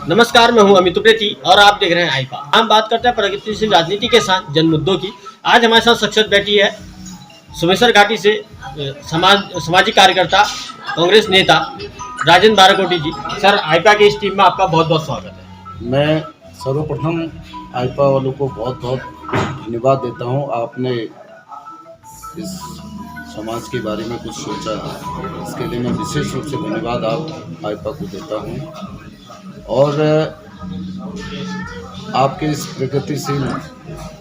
नमस्कार, मैं हूं अमित उप्रेती और आप देख रहे हैं आईपा। हम बात करते हैं प्रगतिशील राजनीति के साथ जन मुद्दों की। आज हमारे साथ शख्सियत बैठी है सुमेसर घाटी से सामाजिक कार्यकर्ता, कांग्रेस नेता राजेंद्र बाराकोटी जी। सर, आईपा की इस टीम में आपका बहुत बहुत स्वागत है। मैं सर्वप्रथम आईपा वालों को बहुत बहुत धन्यवाद देता हूं। आपने इस समाज के बारे में कुछ सोचा, इसके लिए मैं विशेष रूप से धन्यवाद आप आईपा को देता हूं। और आपके इस प्रगतिशील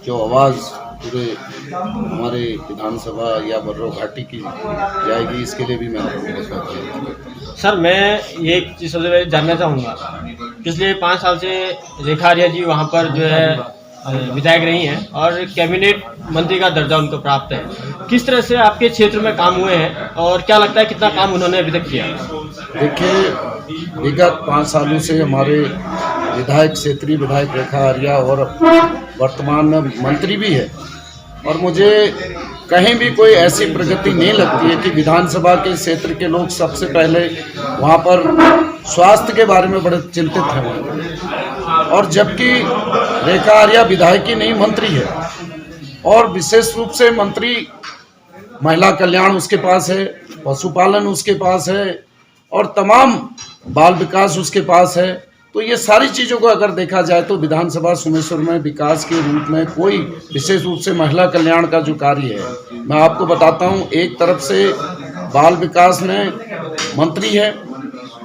जो आवाज़ पूरे हमारे विधानसभा या बर्रो घाटी की जाएगी, इसके लिए भी मैं आपको बहुत धन्यवाद। सर, मैं ये एक चीज़ सबसे पहले जानना चाहूँगा, पिछले 5 साल से रेखा आर्या जी वहाँ पर जो है विधायक रही हैं और कैबिनेट मंत्री का दर्जा उनको प्राप्त है। किस तरह से आपके क्षेत्र में काम हुए हैं और क्या लगता है कितना काम उन्होंने अभी तक किया? देखिए, विगत 5 सालों से हमारे विधायक, क्षेत्रीय विधायक रेखा आर्या और वर्तमान में मंत्री भी है, और मुझे कहीं भी कोई ऐसी प्रगति नहीं लगती है कि विधानसभा के क्षेत्र के लोग सबसे पहले वहाँ पर स्वास्थ्य के बारे में बड़े चिंतित हैं। और जबकि रेखा आर्या विधायक ही नहीं, मंत्री है, और विशेष रूप से मंत्री महिला कल्याण उसके पास है, पशुपालन उसके पास है, और तमाम बाल विकास उसके पास है। तो ये सारी चीज़ों को अगर देखा जाए तो विधानसभा सुमेश्वर में विकास के रूप में कोई विशेष रूप से महिला कल्याण का जो कार्य है, मैं आपको बताता हूँ। एक तरफ से बाल विकास में मंत्री है,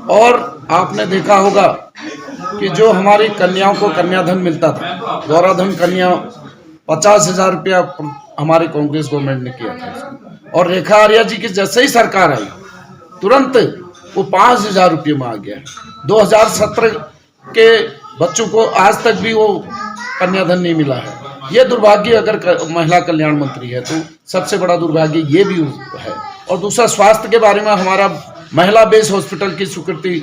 और आपने देखा होगा कि जो हमारी कन्याओं को कन्याधन मिलता था, गौराधन कन्या 50,000 रुपया हमारी कांग्रेस गवर्नमेंट ने किया था, और रेखा आर्या जी की जैसे ही सरकार आई तुरंत वो 5,000 रुपये में आ गया। 2017 के बच्चों को आज तक भी वो कन्याधन नहीं मिला है। ये दुर्भाग्य अगर महिला कल्याण मंत्री है तो सबसे बड़ा दुर्भाग्य ये भी है। और दूसरा, स्वास्थ्य के बारे में हमारा महिला बेस हॉस्पिटल की स्वीकृति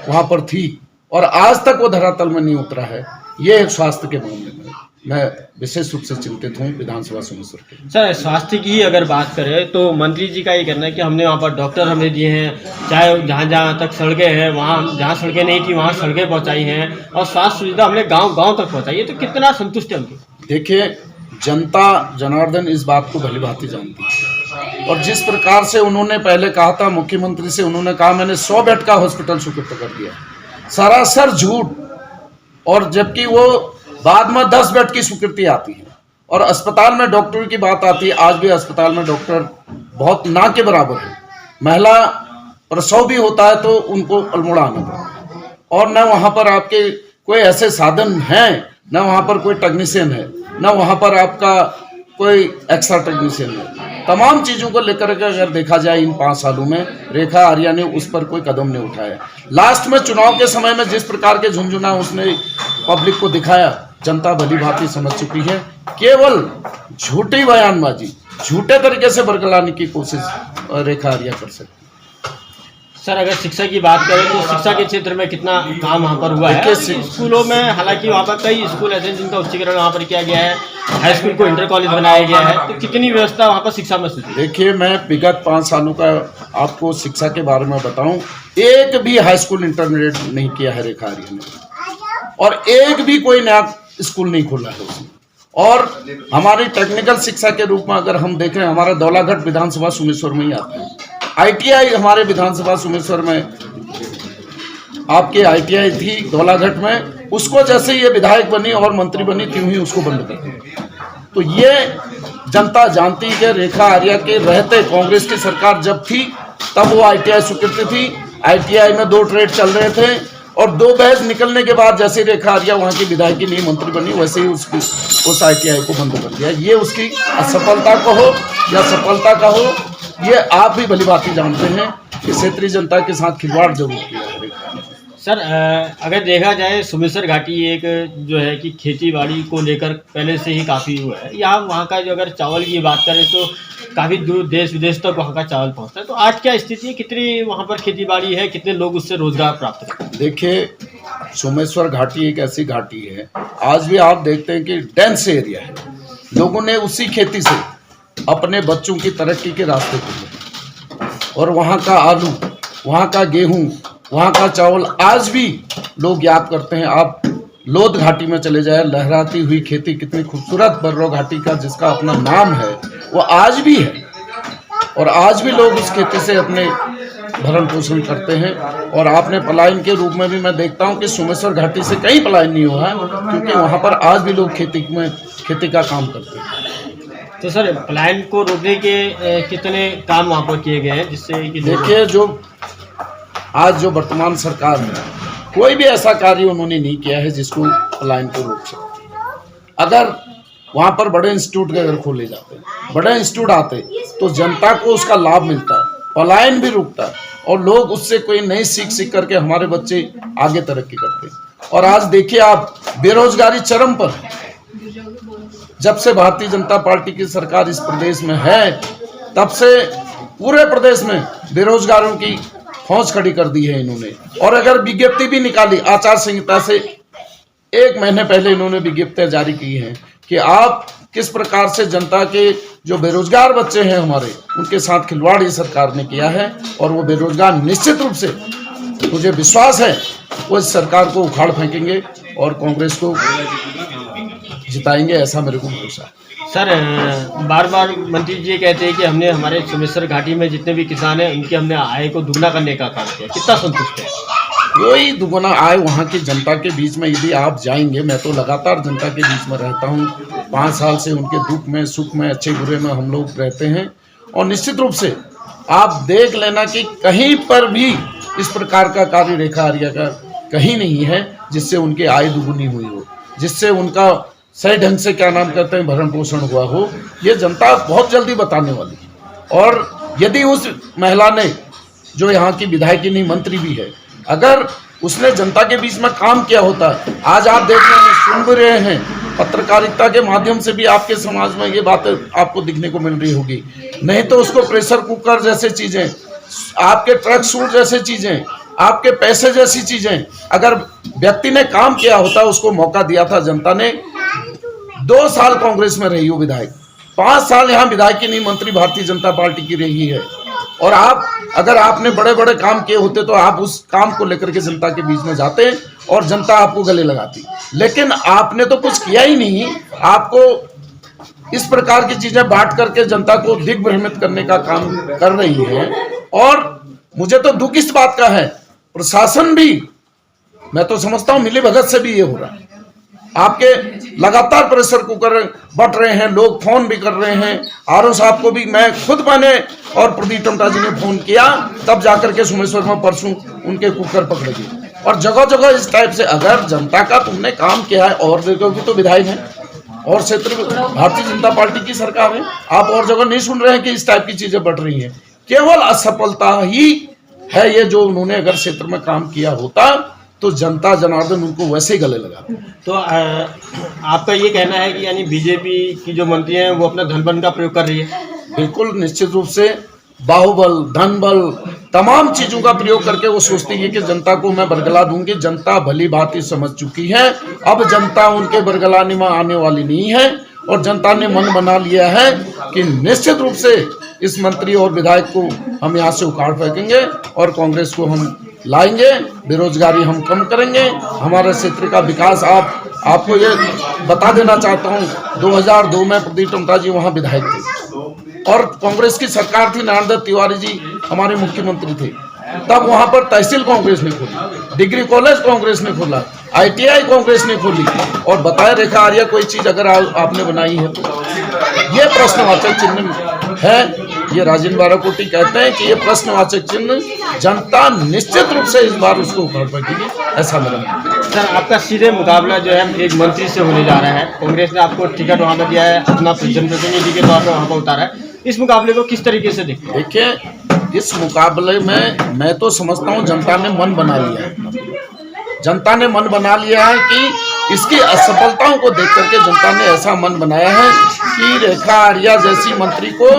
वहाँ पर थी, और आज तक वो धरातल में नहीं उतरा है। ये स्वास्थ्य के मामले में मैं विशेष रूप से चिंतित हूँ विधानसभा सुमेश्वर के। सर, स्वास्थ्य की ही अगर बात करें तो मंत्री जी का ये कहना है कि हमने वहाँ पर डॉक्टर हमें दिए हैं, चाहे जहाँ जहाँ तक सड़कें हैं, वहाँ जहाँ सड़कें नहीं थी वहाँ सड़कें पहुँचाई हैं, और स्वास्थ्य सुविधा हमने गाँव गाँव तक पहुँचाई है। तो कितना संतुष्ट है उनकी? देखिए, जनता जनार्दन इस बात को भली भांति जानती है, और जिस प्रकार से उन्होंने पहले कहा था, मुख्यमंत्री से उन्होंने कहा मैंने 100 बेड का हॉस्पिटल स्वीकृत कर दिया, सरासर झूठ। और जबकि वो बाद में 10 बेड की स्वीकृति आती है, और अस्पताल में डॉक्टर की बात आती है, आज भी अस्पताल में डॉक्टर बहुत ना के बराबर है। महिला प्रसव भी होता है तो उनको अल्मोड़ा आना पड़ता है, और न वहाँ पर आपके कोई ऐसे साधन हैं, न वहाँ पर कोई टेक्नीशियन है, न वहाँ पर आपका कोई एक्स्ट्रा टेक्नीशियन है। तमाम चीज़ों को लेकर के अगर देखा जाए इन 5 सालों में रेखा आर्या ने उस पर कोई कदम नहीं उठाया। लास्ट में चुनाव के समय में जिस प्रकार के झुंझुना उसने पब्लिक को दिखाया, जनता भली भांति समझ चुकी है। केवल झूठी बयानबाजी, झूठे तरीके से बरगलाने की कोशिश रेखा आर्या कर सकती। सर, अगर शिक्षा की बात करें तो शिक्षा के क्षेत्र में कितना काम वहाँ पर हुआ है? स्कूलों में, हालांकि वहाँ पर कई स्कूल ऐसे हैं जिनका उच्चीकरण वहाँ पर किया गया है, हाई स्कूल को इंटर कॉलेज बनाया गया है, तो कितनी व्यवस्था वहाँ पर शिक्षा में सुधी? देखिए, मैं विगत 5 सालों का आपको शिक्षा के बारे में बताऊं, एक भी हाई स्कूल इंटरमीडिएट नहीं किया है रेखा आर्या ने, और एक भी कोई नया स्कूल नहीं खोला है उसने। और हमारी टेक्निकल शिक्षा के रूप में अगर हम देखें, हमारा दौलाघाट विधानसभा सुमेश्वर में ही आता है। ITI हमारे विधानसभा सुमेश्वर में आपके ITI थी दौलाघाट में, उसको जैसे ये विधायक बनी और मंत्री बनी त्यों ही उसको बंद कर दिया। तो ये जनता जानती है कि रेखा आर्या के रहते कांग्रेस की सरकार जब थी तब वो ITI स्वीकृति थी। ITI में 2 ट्रेड चल रहे थे, और 2 बैच निकलने के बाद जैसे रेखा आर्या वहाँ की विधायक नहीं मंत्री बनी, वैसे ही उस ITI को बंद कर दिया। ये उसकी असफलता कहो या सफलता कहो, ये आप भी भली भांति जानते हैं कि क्षेत्रीय जनता के साथ खिलवाड़ जरूर किया है। सर, अगर देखा जाए सुमेसर घाटी एक जो है कि खेती बाड़ी को लेकर पहले से ही काफ़ी हुआ है। यहाँ वहाँ का जो अगर चावल की बात करें तो काफ़ी दूर देश विदेश तक वहाँ का चावल पहुँचता है। तो आज क्या स्थिति है, कितनी वहाँ पर खेती बाड़ी है, कितने लोग उससे रोजगार प्राप्त करते हैं? देखिए, सुमेश्वर घाटी एक ऐसी घाटी है, आज भी आप देखते हैं कि डेंस एरिया है, लोगों ने उसी खेती से अपने बच्चों की तरक्की के रास्ते खोले, और वहाँ का आलू, वहाँ का गेहूँ, वहाँ का चावल आज भी लोग याद करते हैं। आप लोध घाटी में चले जाए, लहराती हुई खेती, कितनी खूबसूरत बर्रो घाटी का जिसका अपना नाम है, वो आज भी है और आज भी लोग उस खेती से अपने भरण पोषण करते हैं। और आपने पलायन के रूप में भी मैं देखता हूं कि सोमेश्वर घाटी से कहीं पलायन नहीं हुआ है, क्योंकि वहां पर आज भी लोग खेती का काम करते हैं। तो सर, पलायन को रोकने के कितने काम वहाँ पर किए गए हैं जिससे कि देखिए, जो वर्तमान सरकार है, कोई भी ऐसा कार्य उन्होंने नहीं किया है जिसको पलायन को रोक सके। अगर वहाँ पर बड़े इंस्टीट्यूट अगर खोले जाते, बड़े इंस्टीट्यूट आते, तो जनता को उसका लाभ मिलता, पलायन भी रुकता और लोग उससे कोई नई सीख करके हमारे बच्चे आगे तरक्की करते। और आज देखिए आप, बेरोजगारी चरम पर है। जब से भारतीय जनता पार्टी की सरकार इस प्रदेश में है, तब से पूरे प्रदेश में बेरोजगारों की फौज खड़ी कर दी है इन्होंने। और अगर विज्ञप्ति भी निकाली, आचार संहिता से 1 महीने पहले इन्होंने विज्ञप्तियां जारी की हैं कि आप किस प्रकार से जनता के जो बेरोजगार बच्चे हैं हमारे, उनके साथ खिलवाड़ ये सरकार ने किया है। और वो बेरोजगार निश्चित रूप से, मुझे विश्वास है, वो इस सरकार को उखाड़ फेंकेंगे और कांग्रेस को जिताएंगे, ऐसा मेरे को भरोसा है। सर, बार बार मंत्री जी कहते हैं कि हमने हमारे सोमेश्वर घाटी में जितने भी किसान हैं उनकी हमने आय को दुगना करने का काम किया। कितना संतुष्ट है? कोई दुगना आय वहाँ की जनता के बीच में यदि आप जाएंगे, मैं तो लगातार जनता के बीच में रहता हूँ, 5 साल से उनके दुख में, सुख में, अच्छे बुरे में हम लोग रहते हैं। और निश्चित रूप से आप देख लेना कि कहीं पर भी इस प्रकार का कार्य रेखा आर्या का कहीं नहीं है जिससे उनकी आय दुगुनी हुई हो, जिससे उनका सही ढंग से क्या नाम करते हैं भरण पोषण हुआ हो। ये जनता बहुत जल्दी बताने वाली है। और यदि उस महिला ने, जो यहाँ की विधायक नहीं, मंत्री भी है, अगर उसने जनता के बीच में काम किया होता, आज आप देख रहे हैं, सुन भी रहे हैं, पत्रकारिता के माध्यम से भी आपके समाज में ये बातें आपको दिखने को मिल रही होगी। नहीं तो उसको प्रेशर कुकर जैसे चीजें, आपके ट्रक सूट जैसे चीजें, आपके पैसे जैसी चीजें, अगर व्यक्ति ने काम किया होता, उसको मौका दिया था जनता ने। 2 साल कांग्रेस में रही हो विधायक, 5 साल यहाँ विधायक की नहीं, मंत्री भारतीय जनता पार्टी की रही है। और आप, अगर आपने बड़े बड़े काम किए होते तो आप उस काम को लेकर के जनता के बीच में जाते और जनता आपको गले लगाती। लेकिन आपने तो कुछ किया ही नहीं। आपको इस प्रकार की चीजें बांट करके जनता को दिग्भ्रमित करने का काम कर रही है। और मुझे तो दुख इस बात का है, प्रशासन भी, मैं तो समझता हूँ मिली भगत से भी ये हो रहा है। आपके लगातार प्रेशर कुकर बट रहे हैं, लोग फोन भी कर रहे हैं। आरओ साहब को भी मैं खुद, मैंने और प्रदीप टमटा जी ने फोन किया, तब जाकर के सोमेश्वर में परसों उनके कुकर पकड़े गए। और जगह जगह इस टाइप से, अगर जनता का तुमने काम किया है, और देखो भी तो विधायक है और क्षेत्र भारतीय जनता पार्टी की सरकार है, आप और जगह नहीं सुन रहे हैं कि इस टाइप की चीजें बढ़ रही हैं। केवल असफलता ही है ये, जो उन्होंने अगर क्षेत्र में काम किया होता तो जनता जनार्दन उनको वैसे ही गले लगाते। तो आपका ये कहना है कि यानी बीजेपी की जो मंत्री हैं वो अपना धन बल का प्रयोग कर रही है? बिल्कुल, निश्चित रूप से बाहुबल, धन बल, तमाम चीजों का प्रयोग करके वो सोचती है कि जनता को मैं बरगला दूंगी। जनता भली भांति समझ चुकी है, अब जनता उनके बरगलाने में आने वाली नहीं है। और जनता ने मन बना लिया है कि निश्चित रूप से इस मंत्री और विधायक को हम यहाँ से उखाड़ फेंकेंगे और कांग्रेस को हम लाएंगे, बेरोजगारी हम कम करेंगे, हमारे क्षेत्र का विकास। आपको ये बता देना चाहता हूँ, 2002 में प्रदीप टमटा जी वहाँ विधायक थे और कांग्रेस की सरकार थी, नारायण दत्त तिवारी जी हमारे मुख्यमंत्री थे। तब वहाँ पर तहसील कांग्रेस ने खोली, डिग्री कॉलेज कांग्रेस ने खोला, ITI कांग्रेस ने खोली। और बताए रेखा आर्या कोई चीज अगर आपने बनाई है तो ये प्रश्नवाचक चिन्ह है। ये राजेंद्र बाराकोटी कहते हैं कि ये प्रश्नवाचक चिन्ह जनता निश्चित रूप से इस बार उसको उखाड़ फेंकेगी, ऐसा मेरा। सर, आपका सीधे मुकाबला जो है एक मंत्री से होने जा रहा है। कांग्रेस ने आपको टिकट वहाँ पर दिया है, अपना जनप्रतिनिधि के तौर पर वहाँ पर उतारा है। इस मुकाबले को किस तरीके से देखते हैं? देखिए, इस मुकाबले में मैं तो समझता हूँ जनता ने मन बना लिया है। जनता ने मन बना लिया है कि इसकी असफलताओं को देख करके जनता ने ऐसा मन बनाया है कि रेखा आर्या जैसी मंत्री को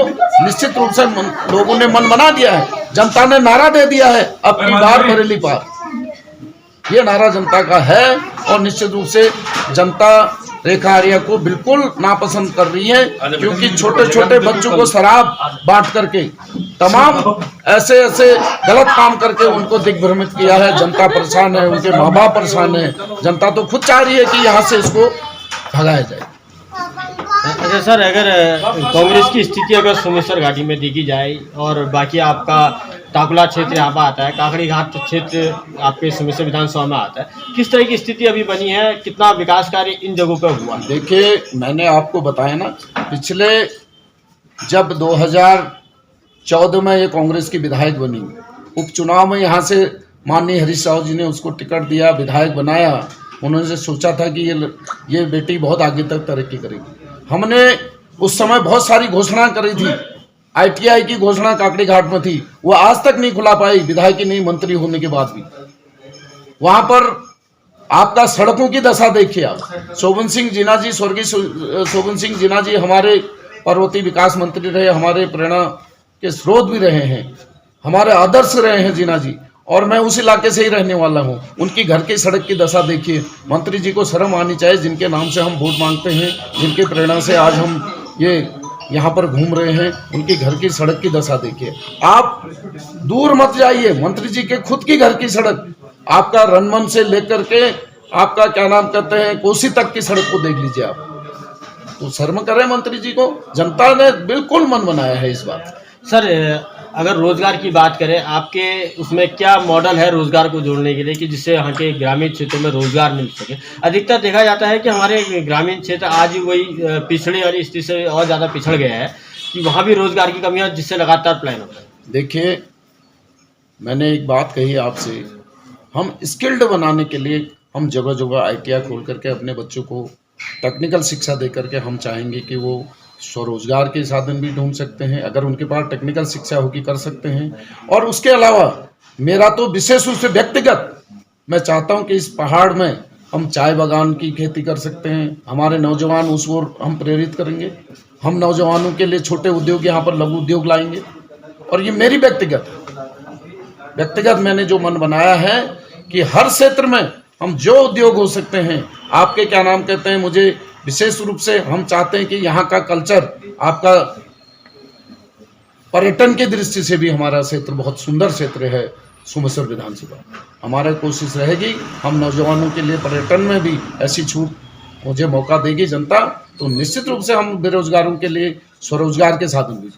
निश्चित रूप से लोगों ने मन बना दिया है। जनता ने नारा दे दिया है, अपनी बार बरेली पार, ये नारा जनता का है। और निश्चित रूप से जनता रेखा आर्या को बिल्कुल नापसंद कर रही है, क्योंकि छोटे छोटे बच्चों को शराब बांट करके तमाम ऐसे ऐसे गलत काम करके उनको दिग्भ्रमित किया है। जनता परेशान है, उनके माँ बाप परेशान है, जनता तो खुद चाह रही है कि यहाँ से इसको भगाया जाए। अच्छा सर, अगर कांग्रेस की स्थिति अगर सोमेश्वर घाटी में देखी जाए और बाकी आपका टाकुला क्षेत्र यहाँ पर आता है, काकड़ी घाट क्षेत्र आपके सोमेश्वर विधानसभा में आता है, किस तरह की स्थिति अभी बनी है, कितना विकास कार्य इन जगहों पर हुआ? देखिए, मैंने आपको बताया ना, पिछले जब 2014 में ये कांग्रेस की विधायक बनी, उपचुनाव में यहाँ से माननीय हरीश राव जी ने उसको टिकट दिया, विधायक बनाया। उन्होंने सोचा था कि ये बेटी बहुत आगे तक तरक्की करेगी। हमने उस समय बहुत सारी घोषणा करी थी। ITI की घोषणा काकड़ी घाट में थी, वो आज तक नहीं खुला पाई, विधायक की नहीं मंत्री होने के बाद भी। वहां पर आपका सड़कों की दशा देखिए आप। शोभन सिंह जीना जी, स्वर्गीय शोभन सिंह जीना जी हमारे पर्वतीय विकास मंत्री रहे, हमारे प्रेरणा के स्रोत भी रहे हैं, हमारे आदर्श रहे हैं जीना जी, और मैं उस इलाके से ही रहने वाला हूं। उनकी घर की सड़क की दशा देखिए। मंत्री जी को शर्म आनी चाहिए, जिनके नाम से हम वोट मांगते हैं, जिनके प्रेरणा से आज हम ये यहाँ पर घूम रहे हैं, उनकी घर की सड़क की दशा देखिए। आप दूर मत जाइए, मंत्री जी के खुद की घर की सड़क, आपका रनमन से लेकर के आपका क्या नाम कहते हैं कोसी तक की सड़क को देख लीजिए आप। तो शर्म करें मंत्री जी को, जनता ने बिल्कुल मन बनाया है इस बात। सर, अगर रोजगार की बात करें, आपके उसमें क्या मॉडल है रोजगार को जोड़ने के लिए कि जिससे यहाँ के ग्रामीण क्षेत्रों में रोजगार मिल सके? अधिकतर देखा जाता है कि हमारे ग्रामीण क्षेत्र आज ही वही पिछड़े वाली स्थिति से और ज़्यादा पिछड़ गया है कि वहाँ भी रोजगार की कमी है, जिससे लगातार प्लान होता है। देखिए, मैंने एक बात कही आपसे, हम स्किल्ड बनाने के लिए हम जगह जगह ITI खोल करके अपने बच्चों को टेक्निकल शिक्षा दे करके हम चाहेंगे कि वो स्वरोजगार के साधन भी ढूंढ सकते हैं। अगर उनके पास टेक्निकल शिक्षा होगी कर सकते हैं। और उसके अलावा मेरा तो विशेष रूप से व्यक्तिगत मैं चाहता हूं कि इस पहाड़ में हम चाय बागान की खेती कर सकते हैं। हमारे नौजवान उस ओर हम प्रेरित करेंगे। हम नौजवानों के लिए छोटे उद्योग यहाँ पर लघु उद्योग लाएंगे। और ये मेरी व्यक्तिगत मैंने जो मन बनाया है कि हर क्षेत्र में हम जो उद्योग हो सकते हैं, आपके क्या नाम कहते हैं, मुझे विशेष रूप से हम चाहते हैं कि यहाँ का कल्चर, आपका पर्यटन की दृष्टि से भी हमारा क्षेत्र बहुत सुंदर क्षेत्र है। सोमेश्वर विधानसभा हमारा कोशिश रहेगी, हम नौजवानों के लिए पर्यटन में भी ऐसी छूट मुझे मौका देगी जनता, तो निश्चित रूप से हम बेरोजगारों के लिए स्वरोजगार के साधन भी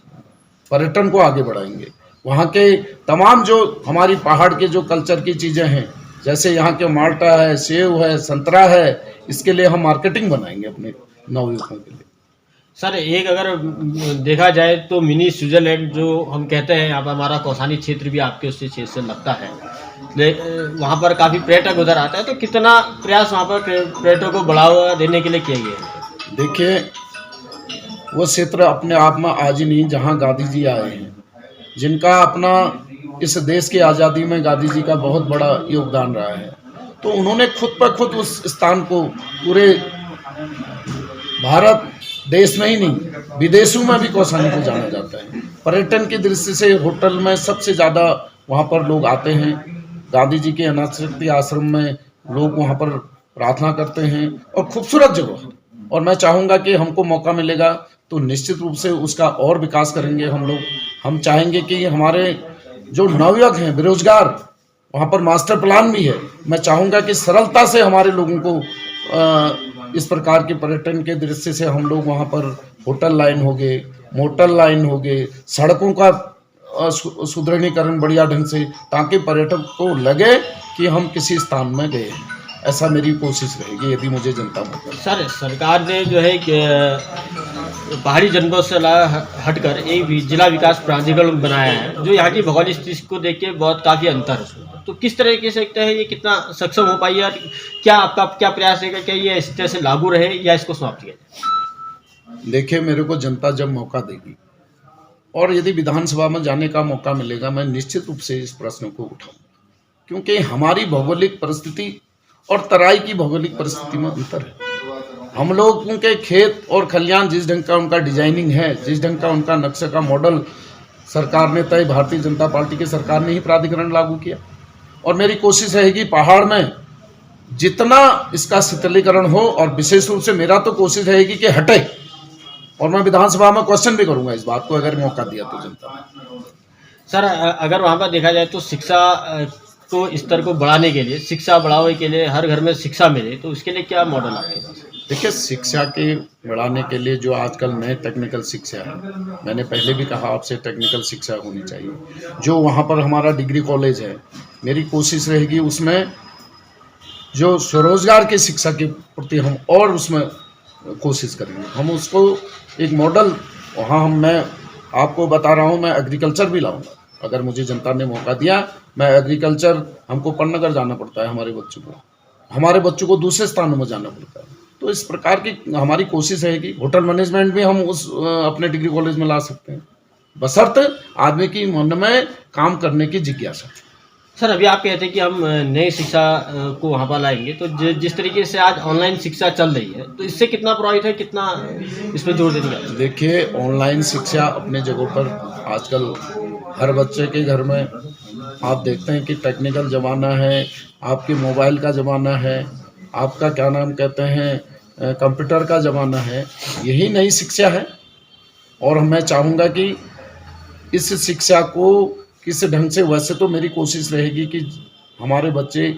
पर्यटन को आगे बढ़ाएंगे। वहाँ के तमाम जो हमारी पहाड़ के जो कल्चर की चीज़ें हैं, जैसे यहाँ के माल्टा है, सेव है, संतरा है, इसके लिए हम मार्केटिंग बनाएंगे अपने नवयुवकों के लिए। सर, एक अगर देखा जाए तो मिनी स्विट्जरलैंड जो हम कहते हैं, यहाँ पर हमारा कौसानी क्षेत्र भी आपके उस क्षेत्र से लगता है, वहाँ पर काफ़ी पर्यटक उधर आता है, तो कितना प्रयास वहाँ पर पर्यटकों को बढ़ावा देने के लिए किया गया है? देखिए, वो क्षेत्र अपने आप में आज ही नहीं, जहाँ गांधी जी आए हैं, जिनका अपना इस देश की आज़ादी में गांधी जी का बहुत बड़ा योगदान रहा है, तो उन्होंने खुद पर खुद उस स्थान को पूरे भारत देश में ही नहीं विदेशों में भी कौसानी को जाना जाता है। पर्यटन की दृष्टि से होटल में सबसे ज़्यादा वहाँ पर लोग आते हैं। गांधी जी के अनाथ शक्ति आश्रम में लोग वहाँ पर प्रार्थना करते हैं, और खूबसूरत जगह। और मैं चाहूँगा कि हमको मौका मिलेगा तो निश्चित रूप से उसका और विकास करेंगे हम लोग। हम चाहेंगे कि हमारे जो नवयुवक हैं बेरोजगार, वहाँ पर मास्टर प्लान भी है। मैं चाहूँगा कि सरलता से हमारे लोगों को इस प्रकार के पर्यटन के दृष्टि से हम लोग वहाँ पर होटल लाइन हो गए, मोटल लाइन हो गए, सड़कों का सुदृढ़ीकरण बढ़िया ढंग से, ताकि पर्यटक को लगे कि हम किसी स्थान में गए। ऐसा मेरी कोशिश रहेगी यदि मुझे जनता मत। सर, सरकार ने जो है कि पहाड़ी जनपद से हटकर एक जिला विकास प्राधिकरण बनाया है, जो यहाँ की भौगोलिक स्थिति को देख के बहुत काफ़ी अंतर है। तो किस तरीके से सकते हैं, ये कितना सक्षम हो पाई है, क्या आपका क्या प्रयास है कि ये इस तरह से लागू रहे या इसको समाप्त किया जाए? देखिए, मेरे को जनता जब मौका देगी और यदि विधानसभा में जाने का मौका मिलेगा, मैं निश्चित रूप से इस प्रश्न को उठाऊंगा, क्योंकि हमारी भौगोलिक परिस्थिति और तराई की भौगोलिक परिस्थिति में अंतर है। हम लोगों के खेत और खलियान जिस ढंग का उनका डिजाइनिंग है, जिस ढंग का उनका नक्शे का मॉडल सरकार ने तय, भारतीय जनता पार्टी की सरकार ने ही प्राधिकरण लागू किया। और मेरी कोशिश रहेगी पहाड़ में जितना इसका शीतलीकरण हो, और विशेष रूप से मेरा तो कोशिश रहेगी कि हटे। और मैं विधानसभा में क्वेश्चन भी करूंगा इस बात को, अगर मौका दिया तो जनता ने। सर अगर वहाँ पर देखा जाए तो शिक्षा को स्तर को बढ़ाने के लिए, शिक्षा बढ़ावे के लिए, हर घर में शिक्षा मिले, तो उसके लिए क्या मॉडल आपके पास है? देखिए, शिक्षा के बढ़ाने के लिए जो आजकल नए टेक्निकल शिक्षा है, मैंने पहले भी कहा आपसे टेक्निकल शिक्षा होनी चाहिए। जो वहाँ पर हमारा डिग्री कॉलेज है, मेरी कोशिश रहेगी उसमें जो स्वरोजगार की शिक्षा के प्रति हम और उसमें कोशिश करेंगे। हम उसको एक मॉडल वहाँ मैं आपको बता रहा हूँ, मैं एग्रीकल्चर भी लाऊंगा। अगर मुझे जनता ने मौका दिया, मैं एग्रीकल्चर, हमको पन्नगर जाना पड़ता है हमारे बच्चों को दूसरे स्थानों में जाना पड़ता है। तो इस प्रकार की हमारी कोशिश रहेगी। होटल मैनेजमेंट भी हम उस अपने डिग्री कॉलेज में ला सकते हैं, बशर्ते आदमी की मन में काम करने की जिज्ञासा। सर अभी आप कहते हैं कि हम नई शिक्षा को वहाँ पर लाएंगे, तो जिस तरीके से आज ऑनलाइन शिक्षा चल रही है, तो इससे कितना प्रभावित है, कितना इसमें जोर देने का? देखिए, ऑनलाइन शिक्षा अपने जगह पर आजकल हर बच्चे के घर में आप देखते हैं कि टेक्निकल ज़माना है, आपके मोबाइल का ज़माना है, आपका क्या नाम कहते हैं कंप्यूटर का ज़माना है। यही नई शिक्षा है और मैं चाहूँगा कि इस शिक्षा को किस ढंग से, वैसे तो मेरी कोशिश रहेगी कि हमारे बच्चे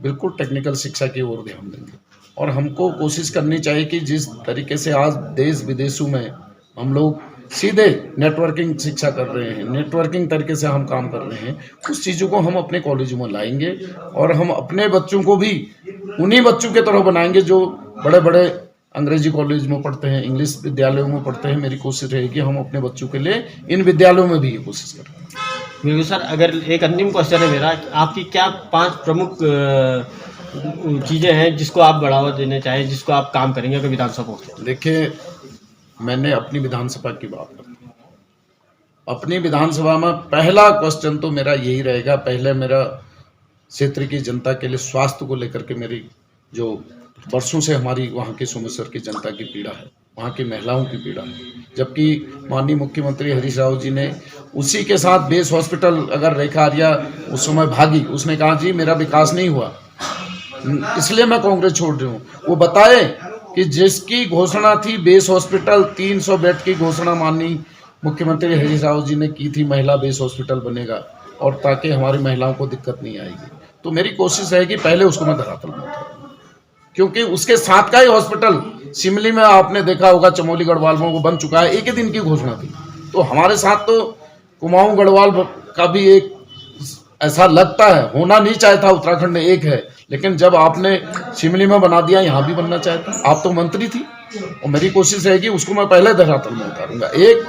बिल्कुल टेक्निकल शिक्षा की ओर ध्यान देंगे और हमको कोशिश करनी चाहिए कि जिस तरीके से आज देश विदेशों में हम लोग सीधे नेटवर्किंग शिक्षा कर रहे हैं, नेटवर्किंग तरीके से हम काम कर रहे हैं, उस चीज़ों को हम अपने कॉलेजों में लाएंगे और हम अपने बच्चों को भी उन्हीं बच्चों के तरह बनाएंगे जो बड़े बड़े अंग्रेजी कॉलेज में पढ़ते हैं, इंग्लिश विद्यालयों में पढ़ते हैं। मेरी कोशिश रहेगी हम अपने बच्चों के लिए इन विद्यालयों में भी ये कोशिश करें। बिल्कुल सर, अगर एक अंतिम क्वेश्चन है मेरा, आपकी क्या 5 प्रमुख चीज़ें हैं जिसको आप बढ़ावा देना चाहें, जिसको आप काम करेंगे अगर विधानसभा पहुँचते? देखिए, मैंने अपनी विधानसभा की बात करती हूँ। अपनी विधानसभा में पहला क्वेश्चन तो मेरा यही रहेगा, पहले मेरा क्षेत्र की जनता के लिए स्वास्थ्य को लेकर के मेरी जो वर्षों से हमारी वहाँ के सोमेश्वर की जनता की पीड़ा है, वहाँ की महिलाओं की पीड़ा है, जबकि माननीय मुख्यमंत्री हरीश राव जी ने उसी के साथ बेस हॉस्पिटल, अगर रेखा आर्या उस समय भागी, उसने कहा जी मेरा विकास नहीं हुआ इसलिए मैं कांग्रेस छोड़ रही हूँ। वो बताए कि जिसकी घोषणा थी बेस हॉस्पिटल 300 बेड की घोषणा माननीय मुख्यमंत्री हरीश राव जी ने की थी, महिला बेस हॉस्पिटल बनेगा और ताकि हमारी महिलाओं को दिक्कत नहीं आएगी। तो मेरी कोशिश है कि पहले उसको मैं धरातल में उतारूं, क्योंकि उसके साथ का ही हॉस्पिटल शिमली में आपने देखा होगा, चमोली गढ़वाल में वो बन चुका है, एक ही दिन की घोषणा थी। तो हमारे साथ तो कुमाऊं गढ़वाल का भी एक ऐसा लगता है, होना नहीं चाहता उत्तराखंड में एक है, लेकिन जब आपने शिमली में बना दिया, यहाँ भी बनना चाहता। आप तो मंत्री थी और मेरी कोशिश रहेगी उसको मैं पहले धरातल में उतारूंगा। एक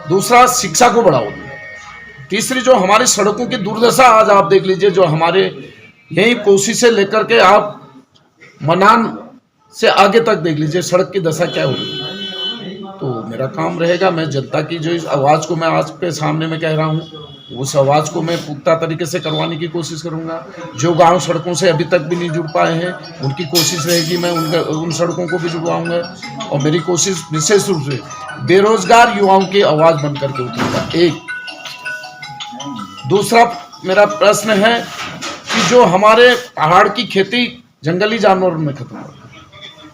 दूसरा, शिक्षा को बढ़ावा दूंगा। तीसरी, जो हमारी सड़कों की दुर्दशा आज आप देख लीजिए, जो हमारे यही कोशिश से लेकर के आप मनान से आगे तक देख लीजिए सड़क की दशा क्या हो रही है। तो मेरा काम रहेगा, मैं जनता की जो इस आवाज़ को मैं आज पे सामने में कह रहा हूँ, उस आवाज़ को मैं पुख्ता तरीके से करवाने की कोशिश करूँगा। जो गांव सड़कों से अभी तक भी नहीं जुड़ पाए हैं, उनकी कोशिश रहेगी मैं उन सड़कों को भी जुड़वाऊँगा। और मेरी कोशिश विशेष रूप से बेरोजगार युवाओं की आवाज़ बन करके उठूँगा। एक दूसरा मेरा प्रश्न है कि जो हमारे पहाड़ की खेती जंगली जानवरों में खत्म हो,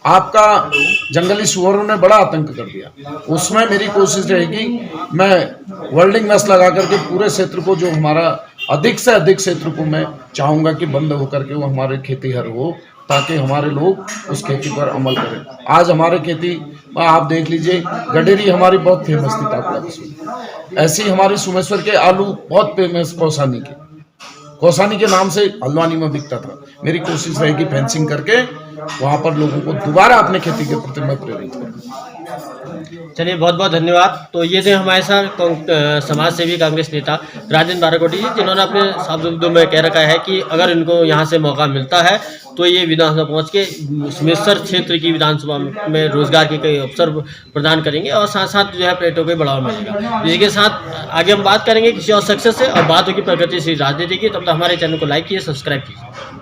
आपका जंगली सुअरों ने बड़ा आतंक कर दिया, उसमें मेरी कोशिश रहेगी मैं वर्ल्डिंग मेस लगा करके पूरे क्षेत्र को, जो हमारा अधिक से अधिक क्षेत्र को मैं चाहूँगा कि बंद होकर के वो हमारे खेतीहर हो, ताकि हमारे लोग उस खेती पर अमल करें। आज हमारे खेती आप देख लीजिए, गडेरी हमारी बहुत फेमस थी तापड़ा की, ऐसी हमारी सोमेश्वर के आलू बहुत फेमस कौसानी के नाम से हल्द्वानी में बिकता था। मेरी कोशिश रहेगी फेंसिंग करके वहाँ पर लोगों को दोबारा अपने खेती के प्रति मैं प्रेरित करूँ। चलिए, बहुत बहुत धन्यवाद। तो ये थे हमारे साथ समाज सेवी कांग्रेस नेता राजेंद्र बाराकोटी जी, जिन्होंने अपने शब्दों में कह रखा है कि अगर इनको यहाँ से मौका मिलता है तो ये विधानसभा पहुँच के सोमेश्वर क्षेत्र की विधानसभा में रोजगार के कई अवसर प्रदान करेंगे और साथ साथ जो है पर्यटकों को बढ़ावा मिलेगा। इसी के साथ आगे हम बात करेंगे किसी और सक्सेस से और बात होगी प्रगतिशील राजनीति की। तब तक हमारे चैनल को लाइक कीजिए, सब्सक्राइब कीजिए।